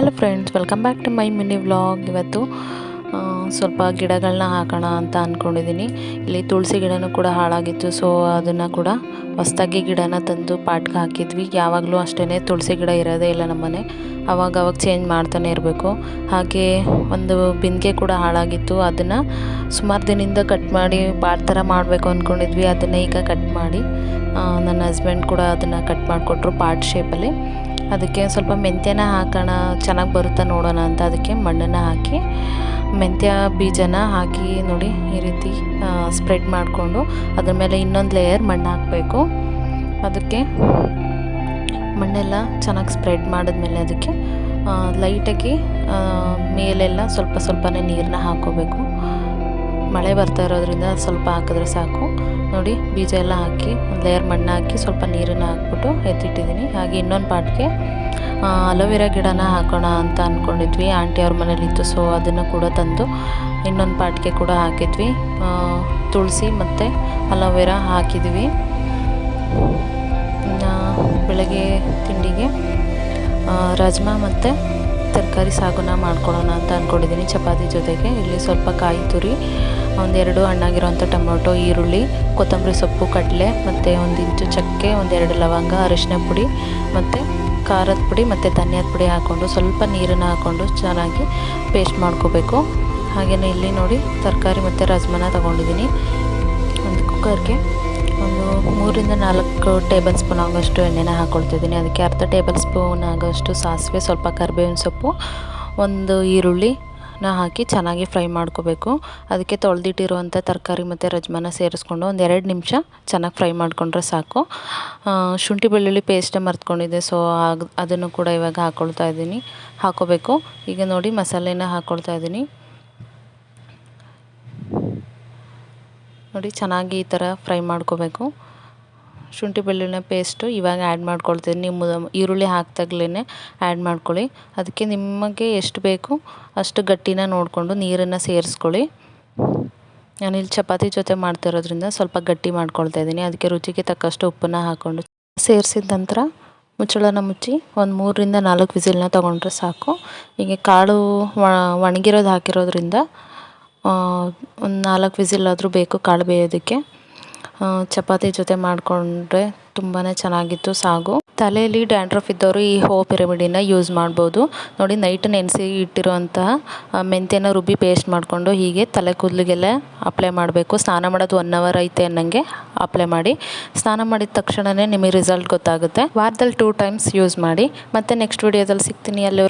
Hello friends, welcome back to my mini vlog. ಇವತ್ತು ಸ್ವಲ್ಪ ಗಿಡಗಳನ್ನ ಹಾಕೋಣ ಅಂತ ಅಂದ್ಕೊಂಡಿದ್ದೀನಿ. ಇಲ್ಲಿ ತುಳಸಿ ಗಿಡನೂ ಕೂಡ ಹಾಳಾಗಿತ್ತು, ಸೊ ಅದನ್ನು ಕೂಡ ಹೊಸದಾಗಿ ಗಿಡನ ತಂದು ಪಾಟ್ಗೆ ಹಾಕಿದ್ವಿ. ಯಾವಾಗಲೂ ಅಷ್ಟೇ, ತುಳಸಿ ಗಿಡ ಇರೋದೇ ಇಲ್ಲ ನಮ್ಮನೆ, ಅವಾಗ ಚೇಂಜ್ ಮಾಡ್ತಾನೆ ಇರಬೇಕು. ಹಾಗೆ ಒಂದು ಬಿಂದಿಗೆ ಕೂಡ ಹಾಳಾಗಿತ್ತು, ಅದನ್ನು ಸುಮಾರು ದಿನದಿಂದ ಕಟ್ ಮಾಡಿ ಬಾಟ್ ಥರ ಮಾಡಬೇಕು ಅಂದ್ಕೊಂಡಿದ್ವಿ. ಅದನ್ನು ಈಗ ಕಟ್ ಮಾಡಿ ನನ್ನ ಹಸ್ಬೆಂಡ್ ಕೂಡ ಅದನ್ನು ಕಟ್ ಮಾಡಿಕೊಟ್ರು ಪಾಟ್ ಶೇಪಲ್ಲಿ. ಅದಕ್ಕೆ ಸ್ವಲ್ಪ ಮೆಂತ್ಯನ ಹಾಕೋಣ, ಚೆನ್ನಾಗಿ ಬರುತ್ತಾ ನೋಡೋಣ ಅಂತ ಅದಕ್ಕೆ ಮಣ್ಣನ್ನು ಹಾಕಿ ಮೆಂತ್ಯ ಬೀಜನ ಹಾಕಿ ನೋಡಿ, ಈ ರೀತಿ ಸ್ಪ್ರೆಡ್ ಮಾಡಿಕೊಂಡು ಅದ್ರ ಮೇಲೆ ಇನ್ನೊಂದು ಲೇಯರ್ ಮಣ್ಣು ಹಾಕಬೇಕು. ಅದಕ್ಕೆ ಮಣ್ಣೆಲ್ಲ ಚೆನ್ನಾಗಿ ಸ್ಪ್ರೆಡ್ ಮಾಡಿದ್ಮೇಲೆ ಅದಕ್ಕೆ ಲೈಟಾಗಿ ಮೇಲೆಲ್ಲ ಸ್ವಲ್ಪನೇ ನೀರನ್ನ ಹಾಕ್ಕೋಬೇಕು. ಮಳೆ ಬರ್ತಾ ಇರೋದ್ರಿಂದ ಸ್ವಲ್ಪ ಹಾಕಿದ್ರೆ ಸಾಕು. ನೋಡಿ, ಬೀಜ ಎಲ್ಲ ಹಾಕಿ ಒಂದು ಲೇಯರ್ ಮಣ್ಣು ಹಾಕಿ ಸ್ವಲ್ಪ ನೀರನ್ನು ಹಾಕ್ಬಿಟ್ಟು ಎತ್ತಿಟ್ಟಿದ್ದೀನಿ. ಹಾಗೆ ಇನ್ನೊಂದು ಪಾಟ್ಗೆ ಅಲೋವೆರಾ ಗಿಡನ ಹಾಕೋಣ ಅಂತ ಅಂದ್ಕೊಂಡಿದ್ವಿ. ಆಂಟಿ ಅವ್ರ ಮನೇಲಿತ್ತು, ಸೊ ಅದನ್ನು ಕೂಡ ತಂದು ಇನ್ನೊಂದು ಪಾಟ್ಗೆ ಕೂಡ ಹಾಕಿದ್ವಿ. ತುಳಸಿ ಮತ್ತು ಅಲೋವೆರಾ ಹಾಕಿದ್ವಿ. ಬೆಳಗ್ಗೆ ತಿಂಡಿಗೆ ರಾಜ್ಮಾ ಮತ್ತು ತರಕಾರಿ ಸಾಗುನ ಮಾಡ್ಕೊಳ್ಳೋಣ ಅಂತ ಅಂದ್ಕೊಂಡಿದ್ದೀನಿ ಚಪಾತಿ ಜೊತೆಗೆ. ಇಲ್ಲಿ ಸ್ವಲ್ಪ ಕಾಯಿ ತುರಿ, ಒಂದೆರಡು ಹಣ್ಣಾಗಿರೋಂಥ ಟೊಮೊಟೊ, ಈರುಳ್ಳಿ, ಕೊತ್ತಂಬರಿ ಸೊಪ್ಪು, ಕಡಲೆ ಮತ್ತು ಒಂದು ಇಂಚು ಚಕ್ಕೆ, ಒಂದೆರಡು ಲವಂಗ, ಅರಿಶಿನ ಪುಡಿ ಮತ್ತು ಖಾರದ ಪುಡಿ ಮತ್ತು ಧನಿಯಾದ ಪುಡಿ ಹಾಕ್ಕೊಂಡು ಸ್ವಲ್ಪ ನೀರನ್ನು ಹಾಕ್ಕೊಂಡು ಚೆನ್ನಾಗಿ ಪೇಸ್ಟ್ ಮಾಡ್ಕೋಬೇಕು. ಹಾಗೆಯೇ ಇಲ್ಲಿ ನೋಡಿ, ತರಕಾರಿ ಮತ್ತು ರಾಜ್ಮಾನ ತೊಗೊಂಡಿದ್ದೀನಿ. ಒಂದು ಕುಕ್ಕರ್ಗೆ ಒಂದು 3-4 ಟೇಬಲ್ ಸ್ಪೂನ್ ಆಗೋಷ್ಟು ಎಣ್ಣೆನ ಹಾಕ್ಕೊಳ್ತಿದ್ದೀನಿ. ಅದಕ್ಕೆ ಅರ್ಧ ಟೇಬಲ್ ಸ್ಪೂನ್ ಆಗೋಷ್ಟು ಸಾಸಿವೆ, ಸ್ವಲ್ಪ ಕರಿಬೇವಿನ ಸೊಪ್ಪು, ಒಂದು ಈರುಳ್ಳಿನ ಹಾಕಿ ಚೆನ್ನಾಗಿ ಫ್ರೈ ಮಾಡ್ಕೋಬೇಕು. ಅದಕ್ಕೆ ತೊಳೆದಿಟ್ಟಿರುವಂಥ ತರಕಾರಿ ಮತ್ತು ರಾಜ್ಮಾನ ಸೇರಿಸ್ಕೊಂಡು ಒಂದು 2 ನಿಮಿಷ ಚೆನ್ನಾಗಿ ಫ್ರೈ ಮಾಡಿಕೊಂಡ್ರೆ ಸಾಕು. ಶುಂಠಿ ಬೆಳ್ಳುಳ್ಳಿ ಪೇಸ್ಟೇ ಮರ್ತ್ಕೊಂಡಿದ್ದೆ, ಸೊ ಅದನ್ನು ಕೂಡ ಇವಾಗ ಹಾಕ್ಕೋಬೇಕು. ಈಗ ನೋಡಿ, ಮಸಾಲೆನ ಹಾಕ್ಕೊಳ್ತಾ ಇದ್ದೀನಿ. ನೋಡಿ, ಚೆನ್ನಾಗಿ ಈ ಥರ ಫ್ರೈ ಮಾಡ್ಕೋಬೇಕು. ಶುಂಠಿ ಬೆಳ್ಳುಳ್ಳಿನ ಪೇಸ್ಟು ಇವಾಗ ಆ್ಯಡ್ ಮಾಡ್ಕೊಳ್ತೀನಿ. ನೀವು ಈರುಳ್ಳಿ ಹಾಕ್ದಾಗ್ಲೇ ಆ್ಯಡ್ ಮಾಡ್ಕೊಳ್ಳಿ. ಅದಕ್ಕೆ ನಿಮಗೆ ಎಷ್ಟು ಬೇಕು ಅಷ್ಟು ಗಟ್ಟಿನ ನೋಡಿಕೊಂಡು ನೀರನ್ನು ಸೇರಿಸ್ಕೊಳ್ಳಿ. ನಾನಿಲ್ಲಿ ಚಪಾತಿ ಜೊತೆ ಮಾಡ್ತಿರೋದ್ರಿಂದ ಸ್ವಲ್ಪ ಗಟ್ಟಿ ಮಾಡ್ಕೊಳ್ತಾ ಇದ್ದೀನಿ. ಅದಕ್ಕೆ ರುಚಿಗೆ ತಕ್ಕಷ್ಟು ಉಪ್ಪನ್ನು ಹಾಕ್ಕೊಂಡು ಸೇರಿಸಿದ ನಂತರ ಮುಚ್ಚಳನ ಮುಚ್ಚಿ ಒಂದು 3-4 ವಿಸಿಲ್ನ ತೊಗೊಂಡ್ರೆ ಸಾಕು. ಹೀಗೆ ಕಾಳು ಒಣಗಿರೋದು ಹಾಕಿರೋದ್ರಿಂದ ಒಂದು 4 ವಿಸಿಲಾದರೂ ಬೇಕು ಕಾಳು ಬೇಯೋದಕ್ಕೆ. ಚಪಾತಿ ಜೊತೆ ಮಾಡಿಕೊಂಡ್ರೆ ತುಂಬಾ ಚೆನ್ನಾಗಿತ್ತು ಸಾಗು. ತಲೆಯಲ್ಲಿ ಡ್ಯಾಂಡ್ರಫ್ ಇದ್ದವರು ಈ ಹೋಪ್ ರೆಮಿಡಿನ ಯೂಸ್ ಮಾಡ್ಬೋದು. ನೋಡಿ, ನೈಟ್ ನೆನೆಸಿ ಇಟ್ಟಿರುವಂತಹ ಮೆಂತ್ಯನ ರುಬ್ಬಿ ಪೇಸ್ಟ್ ಮಾಡಿಕೊಂಡು ಹೀಗೆ ತಲೆ ಕೂದಲಿಗೆಲ್ಲ ಅಪ್ಲೈ ಮಾಡಬೇಕು. ಸ್ನಾನ ಮಾಡೋದು 1 ಅವರ್ ಐತೆ ಅನ್ನಂಗೆ ಅಪ್ಲೈ ಮಾಡಿ. ಸ್ನಾನ ಮಾಡಿದ ತಕ್ಷಣವೇ ನಿಮಗೆ ರಿಸಲ್ಟ್ ಗೊತ್ತಾಗುತ್ತೆ. ವಾರದಲ್ಲಿ 2 ಟೈಮ್ಸ್ ಯೂಸ್ ಮಾಡಿ. ಮತ್ತು ನೆಕ್ಸ್ಟ್ ವಿಡಿಯೋದಲ್ಲಿ ಸಿಗ್ತೀನಿ. ಅಲ್ಲಿ